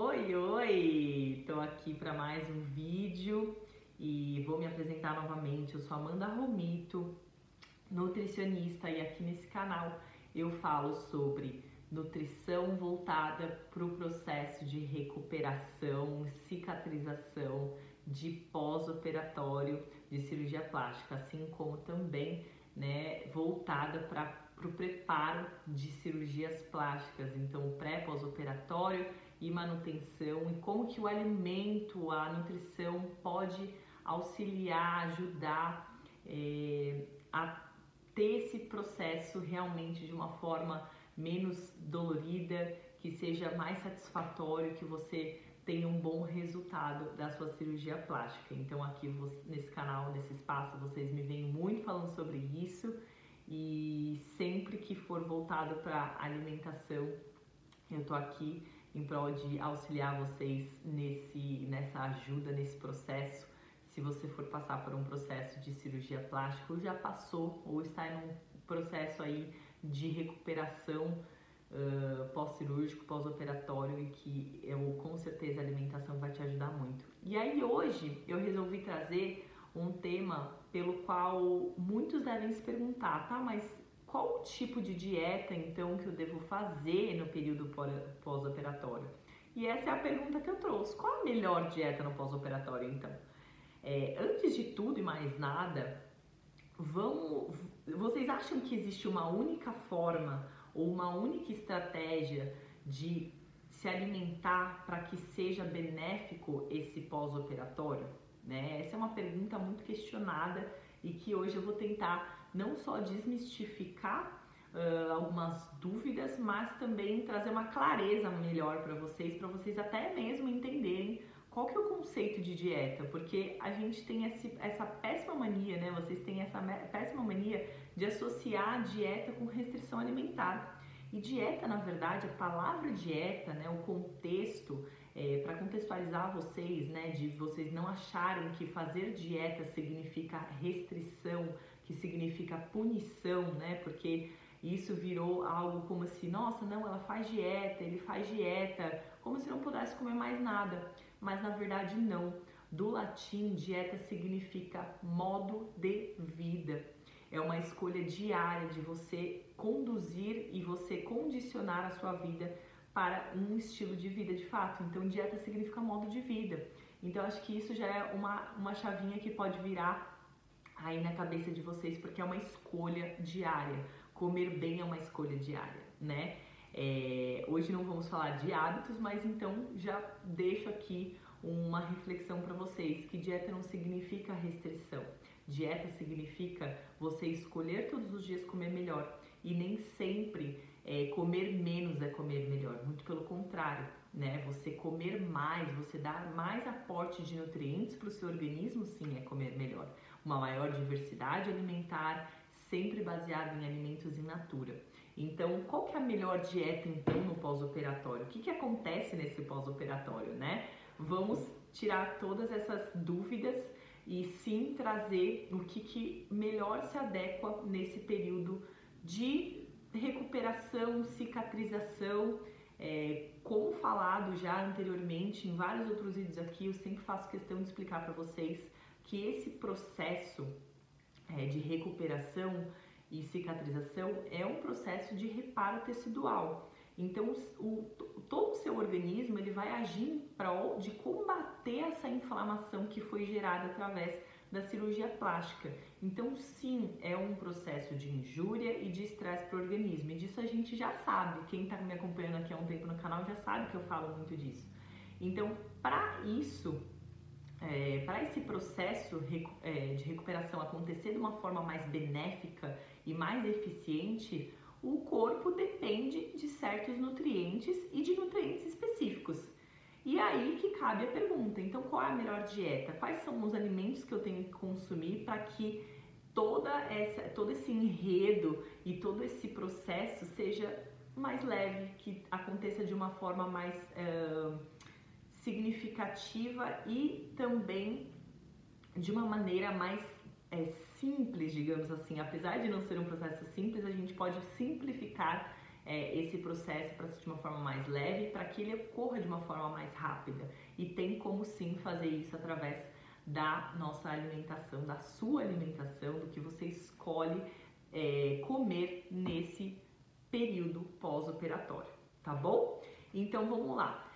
Oi, oi! Tô aqui para mais um vídeo e vou me apresentar novamente. Eu sou Amanda Romito, nutricionista, e aqui nesse canal eu falo sobre nutrição voltada para o processo de recuperação, cicatrização de pós-operatório de cirurgia plástica, assim como também, voltada para o preparo de cirurgias plásticas, então pré-pós-operatório e manutenção, e como que o alimento, a nutrição pode auxiliar, ajudar a ter esse processo realmente de uma forma menos dolorida, que seja mais satisfatório, que você tenha um bom resultado da sua cirurgia plástica. Então aqui nesse canal, nesse espaço, vocês me veem muito falando sobre isso, e sempre que for voltado para alimentação, eu tô aqui em prol de auxiliar vocês nessa ajuda, nesse processo. Se você for passar por um processo de cirurgia plástica, ou já passou, ou está em um processo aí de recuperação pós-cirúrgico, pós-operatório, e que com certeza a alimentação vai te ajudar muito. E aí hoje eu resolvi trazer um tema pelo qual muitos devem se perguntar, tá? Mas qual o tipo de dieta então que eu devo fazer no período pós-operatório? E essa é a pergunta que eu trouxe. Qual a melhor dieta no pós-operatório então? Antes de tudo e mais nada, vocês acham que existe uma única forma ou uma única estratégia de se alimentar para que seja benéfico esse pós-operatório? Essa é uma pergunta muito questionada e que hoje eu vou tentar não só desmistificar algumas dúvidas, mas também trazer uma clareza melhor para vocês até mesmo entenderem qual que é o conceito de dieta, porque a gente tem essa péssima mania, Vocês têm essa péssima mania de associar a dieta com restrição alimentar. E dieta, na verdade, a palavra dieta, o contexto, para contextualizar vocês, de vocês não acharem que fazer dieta significa restrição, que significa punição, porque isso virou algo como se, nossa, não, ela faz dieta, ele faz dieta, como se não pudesse comer mais nada. Mas na verdade não. Do latim, dieta significa modo de vida. É uma escolha diária de você conduzir e você condicionar a sua vida para um estilo de vida de fato. Então, dieta significa modo de vida. Então, acho que isso já é uma chavinha que pode virar aí na cabeça de vocês, porque é uma escolha diária. Comer bem é uma escolha diária, Hoje não vamos falar de hábitos, mas então já deixo aqui uma reflexão para vocês, que dieta não significa restrição. Dieta significa você escolher todos os dias comer melhor, e nem sempre comer menos é comer melhor, muito pelo contrário, Você comer mais, você dar mais aporte de nutrientes para o seu organismo, sim, é comer melhor. Uma maior diversidade alimentar, sempre baseado em alimentos in natura. Então, qual que é a melhor dieta então no pós-operatório? O que acontece nesse pós-operatório, Vamos tirar todas essas dúvidas e sim trazer o que melhor se adequa nesse período de recuperação, cicatrização. Como falado já anteriormente em vários outros vídeos aqui, eu sempre faço questão de explicar para vocês que esse processo de recuperação e cicatrização é um processo de reparo tecidual. Então, todo o seu organismo ele vai agir em prol de combater essa inflamação que foi gerada através da cirurgia plástica. Então, sim, é um processo de injúria e de estresse para o organismo. E disso a gente já sabe. Quem está me acompanhando aqui há um tempo no canal já sabe que eu falo muito disso. Então, para isso, para esse processo de recuperação acontecer de uma forma mais benéfica e mais eficiente, o corpo depende de certos nutrientes e de nutrientes específicos. E aí que cabe a pergunta, então qual é a melhor dieta? Quais são os alimentos que eu tenho que consumir para que todo esse enredo e todo esse processo seja mais leve, que aconteça de uma forma mais significativa e também de uma maneira mais simples, digamos assim. Apesar de não ser um processo simples, a gente pode simplificar esse processo para ser de uma forma mais leve, para que ele ocorra de uma forma mais rápida. E tem como sim fazer isso através da nossa alimentação, da sua alimentação, do que você escolhe comer nesse período pós-operatório, tá bom? Então vamos lá.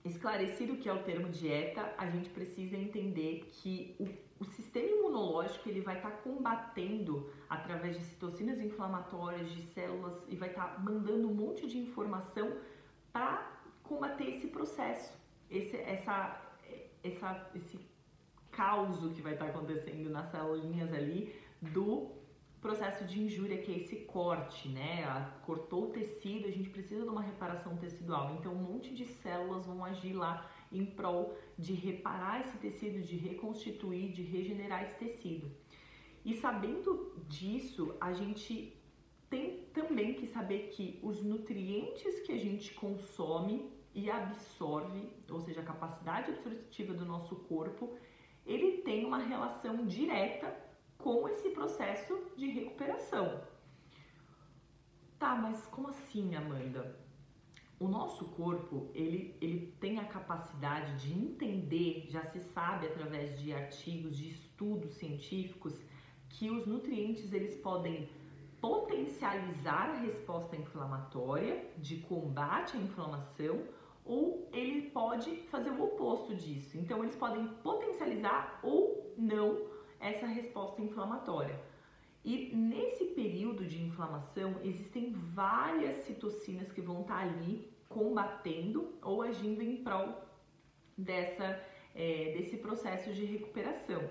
Esclarecido o que é o termo dieta, a gente precisa entender que o sistema imunológico ele vai estar combatendo através de citocinas inflamatórias, de células, e vai estar mandando um monte de informação para combater esse processo, esse caos que vai estar acontecendo nas células ali do processo de injúria, que é esse corte, né? Cortou o tecido, a gente precisa de uma reparação tecidual, então um monte de células vão agir lá em prol de reparar esse tecido, de reconstituir, de regenerar esse tecido. E sabendo disso, a gente tem também que saber que os nutrientes que a gente consome e absorve, ou seja, a capacidade absortiva do nosso corpo, ele tem uma relação direta com esse processo de recuperação. Tá, mas como assim, Amanda? O nosso corpo, ele tem a capacidade de entender, já se sabe através de artigos, de estudos científicos, que os nutrientes eles podem potencializar a resposta inflamatória, de combate à inflamação, ou ele pode fazer o oposto disso. Então, eles podem potencializar ou não essa resposta inflamatória. E nesse período de inflamação, existem várias citocinas que vão estar ali combatendo ou agindo em prol desse processo de recuperação.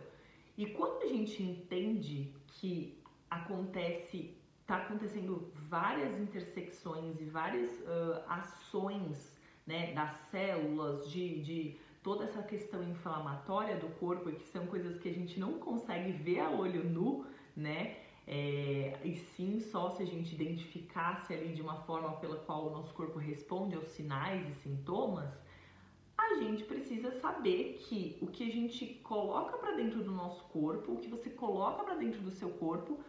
E quando a gente entende que está acontecendo várias intersecções e várias ações, né, das células, de toda essa questão inflamatória do corpo, que são coisas que a gente não consegue ver a olho nu, né? E sim só se a gente identificasse ali de uma forma pela qual o nosso corpo responde aos sinais e sintomas, a gente precisa saber que o que a gente coloca para dentro do nosso corpo, o que você coloca para dentro do seu corpo,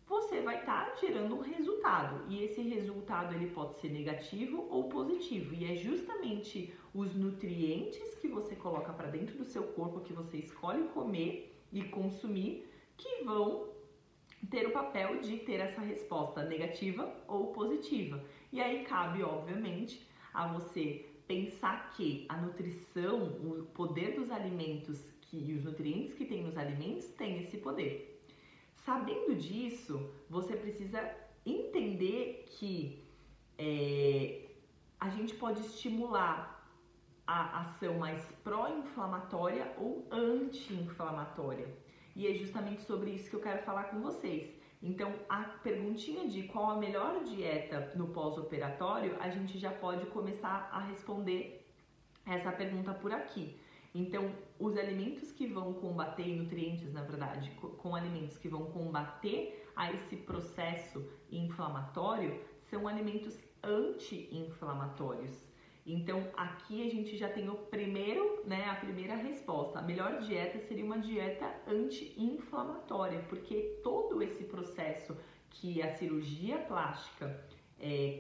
você vai estar gerando um resultado, e esse resultado ele pode ser negativo ou positivo, e é justamente os nutrientes que você coloca para dentro do seu corpo, que você escolhe comer e consumir, que vão ter o papel de ter essa resposta negativa ou positiva. E aí cabe, obviamente, a você pensar que a nutrição, o poder dos alimentos e os nutrientes que tem nos alimentos tem esse poder. Sabendo disso, você precisa entender que a gente pode estimular a ação mais pró-inflamatória ou anti-inflamatória. E é justamente sobre isso que eu quero falar com vocês. Então, a perguntinha de qual a melhor dieta no pós-operatório, a gente já pode começar a responder essa pergunta por aqui. Então, os alimentos que vão combater, nutrientes na verdade, com alimentos que vão combater a esse processo inflamatório, são alimentos anti-inflamatórios. Então, aqui a gente já tem a primeira resposta. A melhor dieta seria uma dieta anti-inflamatória, porque todo esse processo que a cirurgia plástica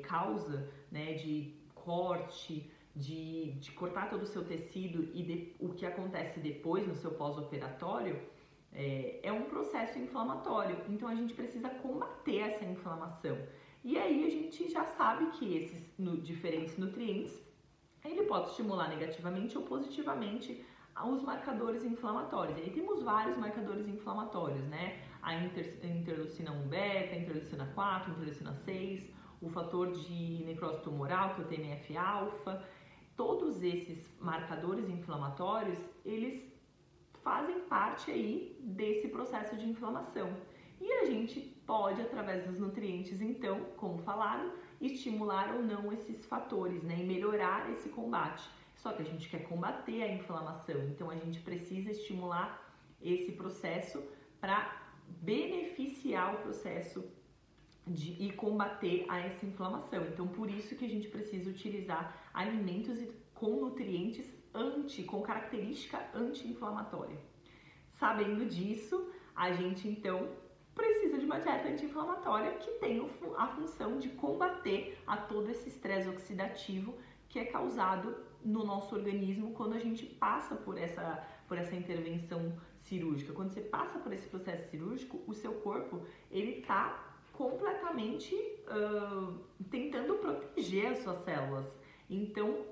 causa, né, de corte, de cortar todo o seu tecido e o que acontece depois no seu pós-operatório, é um processo inflamatório. Então, a gente precisa combater essa inflamação. E aí, a gente já sabe que esses diferentes nutrientes ele pode estimular negativamente ou positivamente os marcadores inflamatórios. E aí temos vários marcadores inflamatórios, né? A interleucina 1 beta, a interleucina 4, a interleucina 6, o fator de necrose tumoral, que é o TNF-alfa. Todos esses marcadores inflamatórios, eles fazem parte aí desse processo de inflamação. E a gente pode, através dos nutrientes, então, como falado, estimular ou não esses fatores, né, e melhorar esse combate. Só que a gente quer combater a inflamação, então a gente precisa estimular esse processo para beneficiar o processo e combater essa inflamação. Então, por isso que a gente precisa utilizar alimentos com nutrientes com característica anti-inflamatória. Sabendo disso, a gente então precisa de uma dieta anti-inflamatória que tem a função de combater a todo esse estresse oxidativo que é causado no nosso organismo quando a gente passa por essa intervenção cirúrgica. Quando você passa por esse processo cirúrgico, o seu corpo, ele tá completamente tentando proteger as suas células. Então,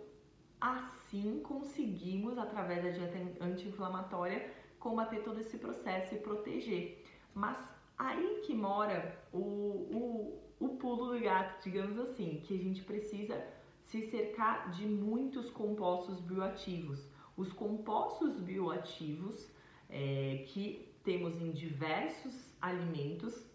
assim conseguimos, através da dieta anti-inflamatória, combater todo esse processo e proteger. Mas aí que mora o pulo do gato, digamos assim, que a gente precisa se cercar de muitos compostos bioativos. Os compostos bioativos que temos em diversos alimentos,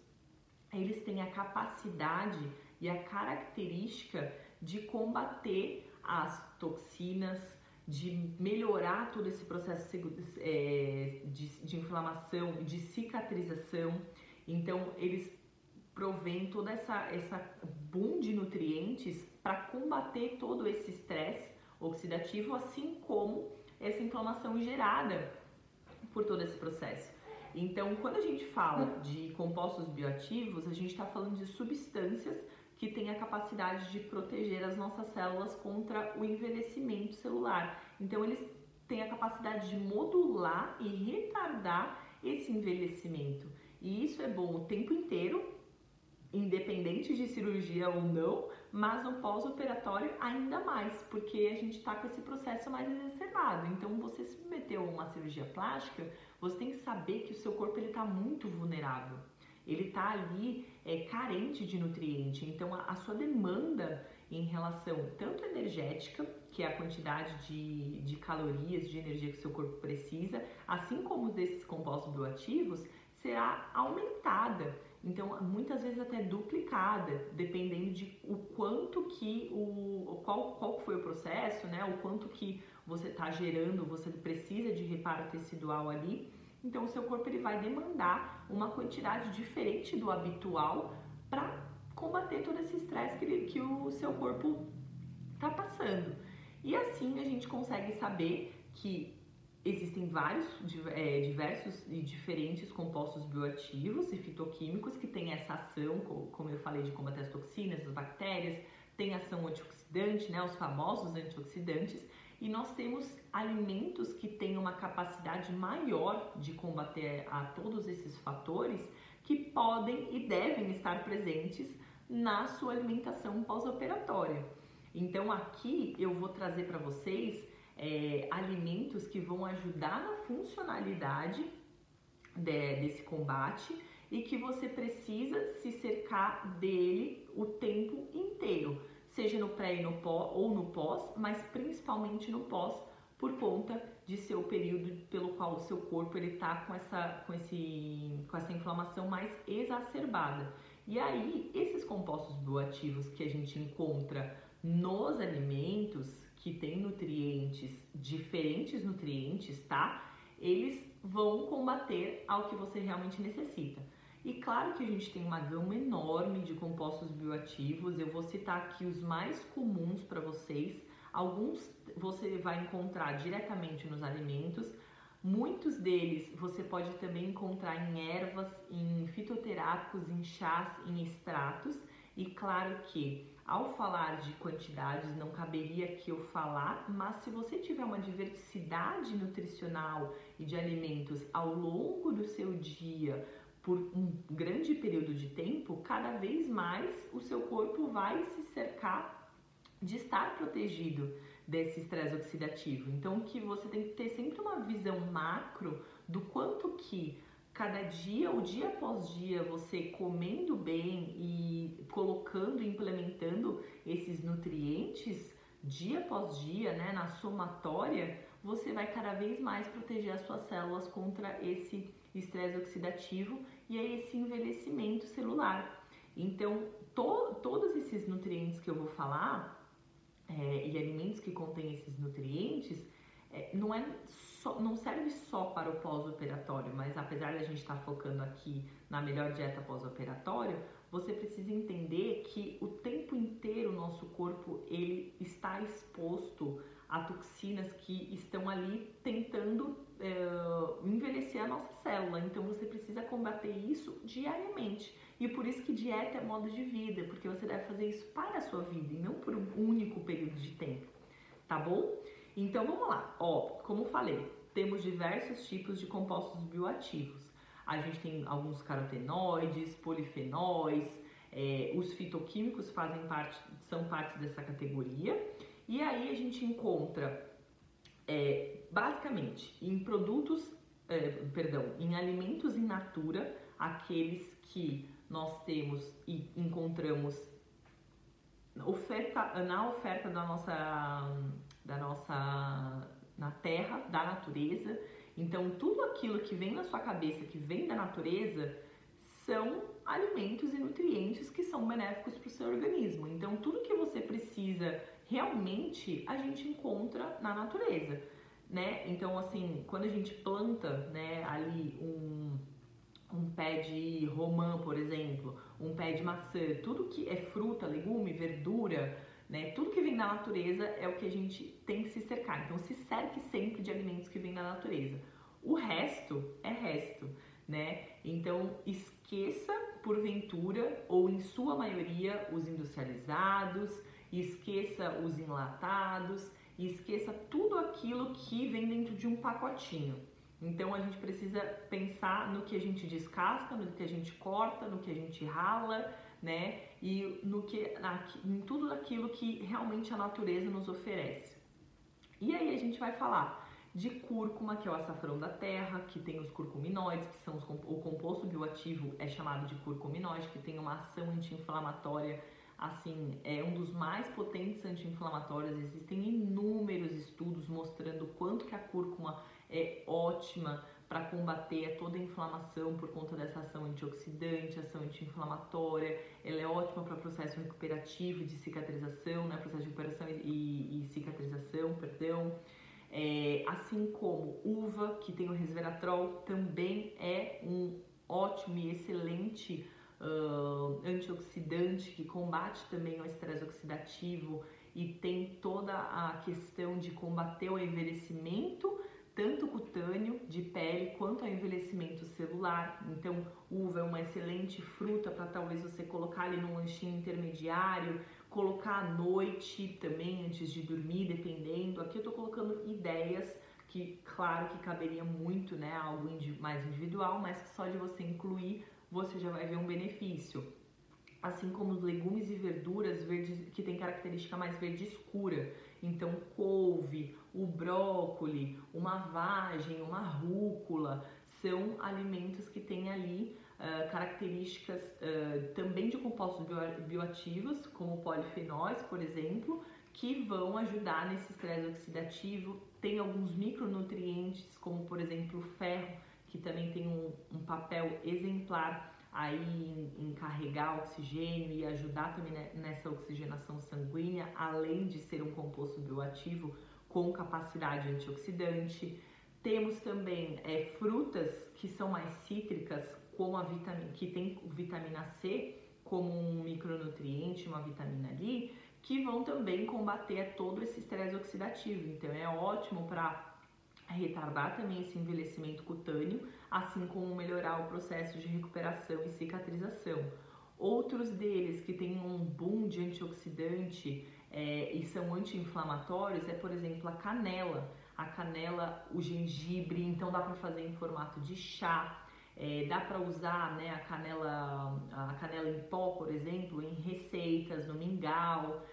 eles têm a capacidade e a característica de combater as toxinas, de melhorar todo esse processo de inflamação, de cicatrização. Então, eles provém toda essa boom de nutrientes para combater todo esse estresse oxidativo, assim como essa inflamação gerada por todo esse processo. Então, quando a gente fala de compostos bioativos, a gente está falando de substâncias que têm a capacidade de proteger as nossas células contra o envelhecimento celular. Então, eles têm a capacidade de modular e retardar esse envelhecimento. E isso é bom o tempo inteiro, independente de cirurgia ou não, mas no pós-operatório ainda mais, porque a gente está com esse processo mais exacerbado. Então, você submeteu a uma cirurgia plástica, você tem que saber que o seu corpo está muito vulnerável. Ele está ali carente de nutriente. Então, a sua demanda em relação tanto energética, que é a quantidade de calorias, de energia que o seu corpo precisa, assim como desses compostos bioativos, será aumentada. Então, muitas vezes até duplicada, dependendo de o quanto que qual foi o processo, né? O quanto que você está gerando, você precisa de reparo tecidual ali. Então, o seu corpo ele vai demandar uma quantidade diferente do habitual para combater todo esse estresse que o seu corpo está passando. E assim a gente consegue saber que existem vários, diversos e diferentes compostos bioativos e fitoquímicos que têm essa ação, como eu falei, de combater as toxinas, as bactérias, tem ação antioxidante, né, os famosos antioxidantes, e nós temos alimentos que têm uma capacidade maior de combater a todos esses fatores que podem e devem estar presentes na sua alimentação pós-operatória. Então aqui eu vou trazer para vocês alimentos que vão ajudar na funcionalidade desse combate e que você precisa se cercar dele o tempo inteiro, seja no pré ou no pós, mas principalmente no pós, por conta de ser o período pelo qual o seu corpo está com essa inflamação mais exacerbada. E aí, esses compostos bioativos que a gente encontra nos alimentos, que tem nutrientes, diferentes nutrientes, tá? Eles vão combater ao que você realmente necessita. E claro que a gente tem uma gama enorme de compostos bioativos, eu vou citar aqui os mais comuns para vocês. Alguns você vai encontrar diretamente nos alimentos, muitos deles você pode também encontrar em ervas, em fitoterápicos, em chás, em extratos. E claro que ao falar de quantidades não caberia aqui eu falar, mas se você tiver uma diversidade nutricional e de alimentos ao longo do seu dia, por um grande período de tempo, cada vez mais o seu corpo vai se cercar de estar protegido desse estresse oxidativo. Então, que você tem que ter sempre uma visão macro do quanto que cada dia, o dia após dia, você comendo bem e colocando, implementando esses nutrientes dia após dia, né, na somatória, você vai cada vez mais proteger as suas células contra esse estresse oxidativo e aí esse envelhecimento celular. Então, todos esses nutrientes que eu vou falar e alimentos que contêm esses nutrientes não serve só para o pós-operatório, mas apesar da gente estar focando aqui na melhor dieta pós-operatório, você precisa entender que o tempo inteiro o nosso corpo ele está exposto a toxinas que estão ali tentando envelhecer a nossa célula. Então você precisa combater isso diariamente. E por isso que dieta é modo de vida, porque você deve fazer isso para a sua vida e não por um único período de tempo, tá bom? Então vamos lá, como falei, temos diversos tipos de compostos bioativos. A gente tem alguns carotenoides, polifenóis, os fitoquímicos são parte dessa categoria. E aí a gente encontra, basicamente, em alimentos in natura, aqueles que nós temos e encontramos na oferta na terra, da natureza. Então, tudo aquilo que vem na sua cabeça, que vem da natureza, são alimentos e nutrientes que são benéficos para o seu organismo. Então, tudo que você precisa realmente, a gente encontra na natureza, né? Então, assim, quando a gente planta, né, ali um pé de romã, por exemplo, um pé de maçã, tudo que é fruta, legume, verdura, né, tudo que vem da natureza é o que a gente tem que se cercar. Então, se cerque sempre de alimentos que vêm da natureza. O resto é resto, né? Então, esqueça, porventura, ou em sua maioria, os industrializados, esqueça os enlatados, esqueça tudo aquilo que vem dentro de um pacotinho. Então a gente precisa pensar no que a gente descasca, no que a gente corta, no que a gente rala, né? E em tudo aquilo que realmente a natureza nos oferece. E aí a gente vai falar de cúrcuma, que é o açafrão da terra, que tem os curcuminoides, que são o composto bioativo é chamado de curcuminóide, que tem uma ação anti-inflamatória, assim, é um dos mais potentes anti-inflamatórios. Existem inúmeros estudos mostrando o quanto que a cúrcuma é ótima para combater toda a inflamação por conta dessa ação antioxidante, ação anti-inflamatória. Ela é ótima para processo recuperativo de cicatrização, né? Processo de recuperação e cicatrização, perdão. Assim como uva, que tem o resveratrol, também é um ótimo e excelente antioxidante que combate também o estresse oxidativo e tem toda a questão de combater o envelhecimento, tanto cutâneo, de pele, quanto ao envelhecimento celular. Então, uva é uma excelente fruta para talvez você colocar ali num lanchinho intermediário, colocar à noite também, antes de dormir, dependendo. Aqui eu tô colocando ideias que, claro, que caberia muito, né, algo mais individual, mas que só de você incluir, você já vai ver um benefício. Assim como os legumes e verduras verdes, que tem característica mais verde escura. Então, couve, o brócoli, uma vagem, uma rúcula, são alimentos que têm ali características também de compostos bioativos, como polifenóis, por exemplo, que vão ajudar nesse estresse oxidativo. Tem alguns micronutrientes, como por exemplo o ferro, que também tem um papel exemplar aí em carregar oxigênio e ajudar também nessa oxigenação sanguínea, além de ser um composto bioativo com capacidade antioxidante. Temos também frutas que são mais cítricas, que tem vitamina C como um micronutriente, uma vitamina ali, que vão também combater todo esse estresse oxidativo. Então é ótimo para retardar também esse envelhecimento cutâneo, assim como melhorar o processo de recuperação e cicatrização. Outros deles que têm um boom de antioxidante e são anti-inflamatórios é, por exemplo, a canela. A canela, o gengibre, então dá para fazer em formato de chá. Dá para usar, né, a canela em pó, por exemplo, em receitas, no mingau.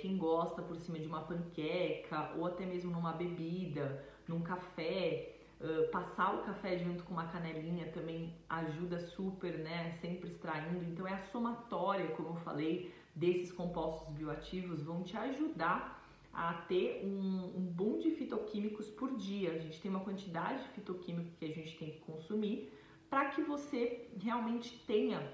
Quem gosta por cima de uma panqueca ou até mesmo numa bebida, num café, passar o café junto com uma canelinha também ajuda super, né, sempre extraindo. Então é a somatória, como eu falei, desses compostos bioativos vão te ajudar a ter um boom de fitoquímicos por dia. A gente tem uma quantidade de fitoquímico que a gente tem que consumir para que você realmente tenha,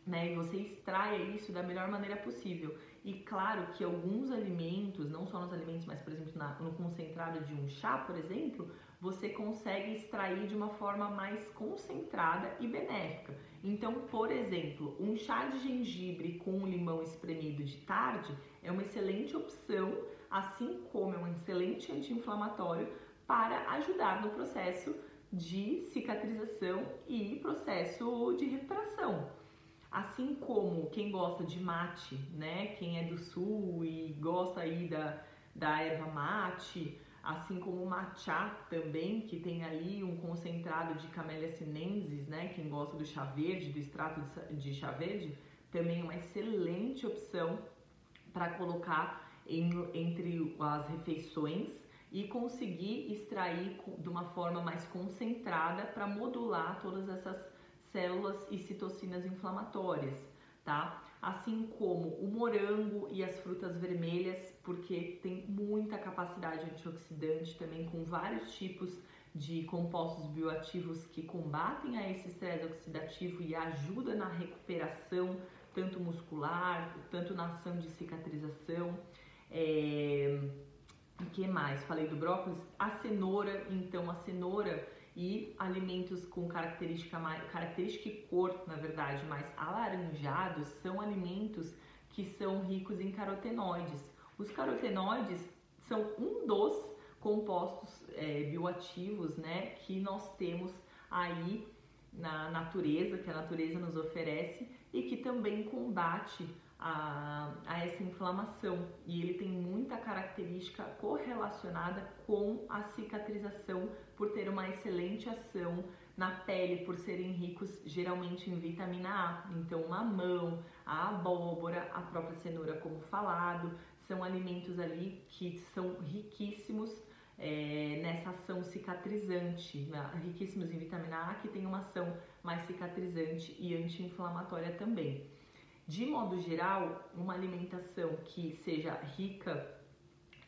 né, e você extraia isso da melhor maneira possível. E claro que alguns alimentos, não só nos alimentos, mas por exemplo no concentrado de um chá, por exemplo, você consegue extrair de uma forma mais concentrada e benéfica. Então, por exemplo, um chá de gengibre com um limão espremido de tarde é uma excelente opção, assim como é um excelente anti-inflamatório para ajudar no processo de cicatrização e processo de recuperação. Assim como quem gosta de mate, né? Quem é do sul e gosta aí da erva mate, assim como o matcha também, que tem ali um concentrado de Camellia sinensis, né? Quem gosta do chá verde, do extrato de chá verde, também é uma excelente opção para colocar entre as refeições e conseguir extrair de uma forma mais concentrada para modular todas essas células e citocinas inflamatórias, tá? Assim como o morango e as frutas vermelhas, porque tem muita capacidade antioxidante também, com vários tipos de compostos bioativos que combatem a esse estresse oxidativo e ajuda na recuperação, tanto muscular, tanto na ação de cicatrização. O que mais? Falei do brócolis, a cenoura, então a cenoura e alimentos com característica e cor, na verdade, mais alaranjados, são alimentos que são ricos em carotenoides. Os carotenoides são um dos compostos bioativos, né, que nós temos aí na natureza, que a natureza nos oferece e que também combate a essa inflamação, e ele tem muita característica correlacionada com a cicatrização por ter uma excelente ação na pele, por serem ricos geralmente em vitamina A. Então o mamão, a abóbora, a própria cenoura, como falado, são alimentos ali que são riquíssimos nessa ação cicatrizante, né? Riquíssimos em vitamina A, que tem uma ação mais cicatrizante e anti-inflamatória também. De modo geral, uma alimentação que seja rica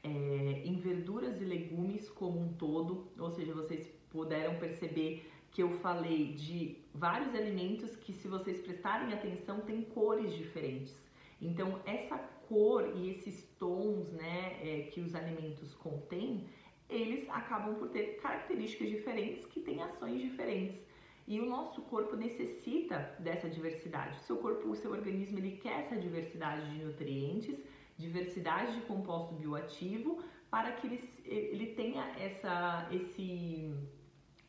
em verduras e legumes como um todo, ou seja, vocês puderam perceber que eu falei de vários alimentos que, se vocês prestarem atenção, têm cores diferentes. Então, essa cor e esses tons, né, que os alimentos contêm, eles acabam por ter características diferentes que têm ações diferentes. E o nosso corpo necessita dessa diversidade. O seu corpo, o seu organismo, ele quer essa diversidade de nutrientes, diversidade de composto bioativo, para que ele tenha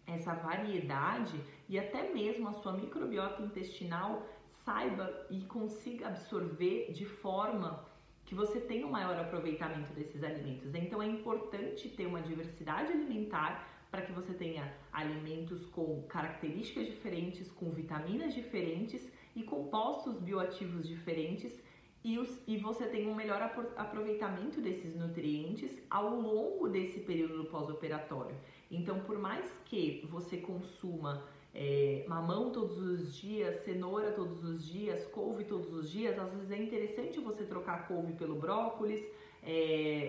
essa variedade e até mesmo a sua microbiota intestinal saiba e consiga absorver de forma que você tenha um maior aproveitamento desses alimentos. Então é importante ter uma diversidade alimentar para que você tenha alimentos com características diferentes, com vitaminas diferentes e compostos bioativos diferentes, e você tenha um melhor aproveitamento desses nutrientes ao longo desse período pós-operatório. Então, por mais que você consuma mamão todos os dias, cenoura todos os dias, couve todos os dias, às vezes é interessante você trocar a couve pelo brócolis,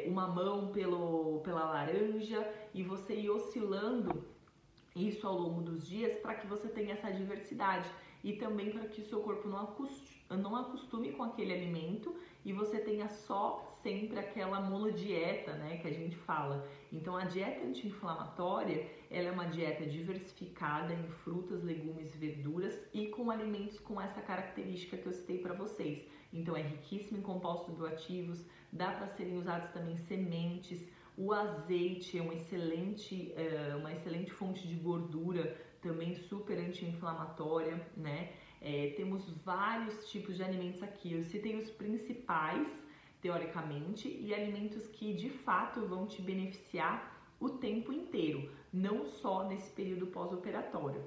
o mamão pela laranja, e você ir oscilando isso ao longo dos dias para que você tenha essa diversidade e também para que o seu corpo não acostume com aquele alimento e você tenha só sempre aquela monodieta, né, que a gente fala. Então a dieta anti-inflamatória, ela é uma dieta diversificada em frutas, legumes, verduras e com alimentos com essa característica que eu citei para vocês. Então é riquíssimo em compostos bioativos, dá para serem usados também sementes. O azeite é uma excelente fonte de gordura, também super anti-inflamatória, né? Temos vários tipos de alimentos aqui. Eu citei os principais, teoricamente, e alimentos que de fato vão te beneficiar o tempo inteiro, não só nesse período pós-operatório.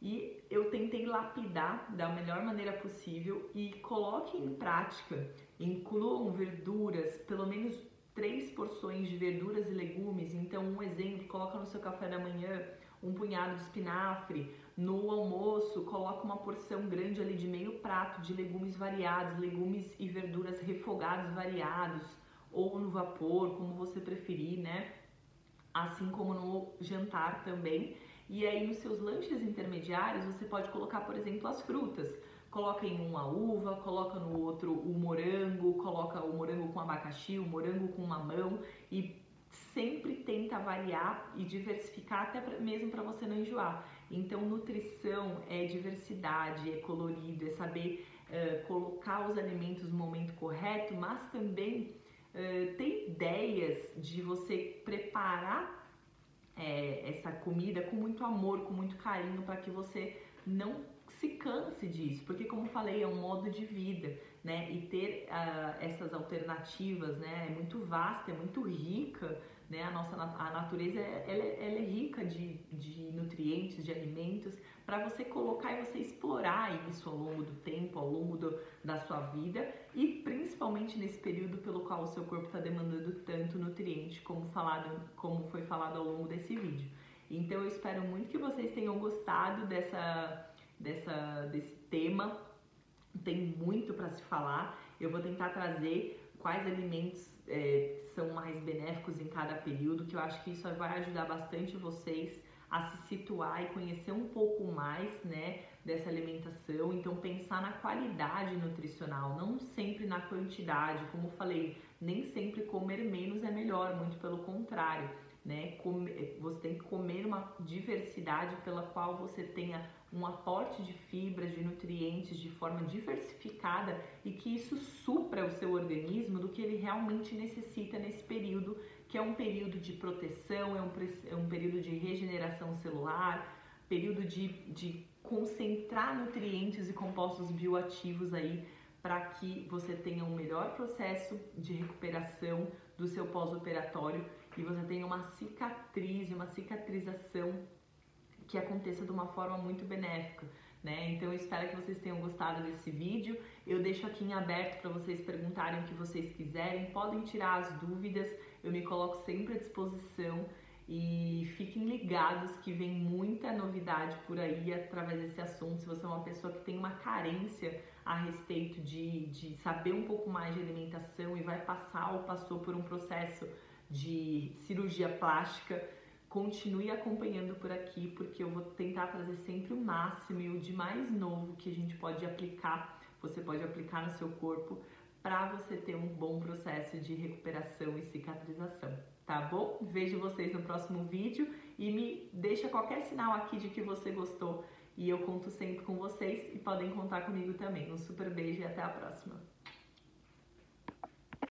E eu tentei lapidar da melhor maneira possível e coloque em prática, incluam verduras, pelo menos 3 porções de verduras e legumes. Então, um exemplo, coloca no seu café da manhã um punhado de espinafre. No almoço, coloca uma porção grande ali de meio prato de legumes variados, legumes e verduras refogados variados, ou no vapor, como você preferir, né? Assim como no jantar também. E aí, nos seus lanches intermediários, você pode colocar, por exemplo, as frutas. Coloca em um a uva, coloca no outro o morango, coloca o morango com abacaxi, o morango com mamão, e sempre tenta variar e diversificar, até mesmo para você não enjoar. Então, nutrição é diversidade, é colorido, é saber colocar os alimentos no momento correto, mas também ter ideias de você preparar essa comida com muito amor, com muito carinho, para que você não se canse disso, porque como falei, é um modo de vida, né? E ter essas alternativas, né? É muito vasta, é muito rica, né? A natureza ela é rica de nutrientes, de alimentos, para você colocar e você explorar isso ao longo do tempo, ao longo da sua vida e principalmente nesse período pelo qual o seu corpo está demandando tanto nutriente, como foi falado ao longo desse vídeo. Então eu espero muito que vocês tenham gostado desse tema. Tem muito para se falar. Eu vou tentar trazer quais alimentos são mais benéficos em cada período, que eu acho que isso vai ajudar bastante vocês a se situar e conhecer um pouco mais, né, dessa alimentação. Então pensar na qualidade nutricional, não sempre na quantidade. Como eu falei, nem sempre comer menos é melhor, muito pelo contrário, né? Você tem que comer uma diversidade pela qual você tenha um aporte de fibras, de nutrientes de forma diversificada e que isso supra o seu organismo do que ele realmente necessita nesse período, que é um período de proteção, é um período de regeneração celular, período de concentrar nutrientes e compostos bioativos aí para que você tenha um melhor processo de recuperação do seu pós-operatório e você tenha uma cicatriz, uma cicatrização que aconteça de uma forma muito benéfica, né? Então eu espero que vocês tenham gostado desse vídeo. Eu deixo aqui em aberto para vocês perguntarem o que vocês quiserem, podem tirar as dúvidas, eu me coloco sempre à disposição e fiquem ligados que vem muita novidade por aí através desse assunto. Se você é uma pessoa que tem uma carência a respeito de saber um pouco mais de alimentação e vai passar ou passou por um processo de cirurgia plástica, continue acompanhando por aqui, porque eu vou tentar trazer sempre o máximo e o de mais novo que a gente pode aplicar, você pode aplicar no seu corpo para você ter um bom processo de recuperação e cicatrização, tá bom? Vejo vocês no próximo vídeo e me deixa qualquer sinal aqui de que você gostou e eu conto sempre com vocês e podem contar comigo também. Um super beijo e até a próxima!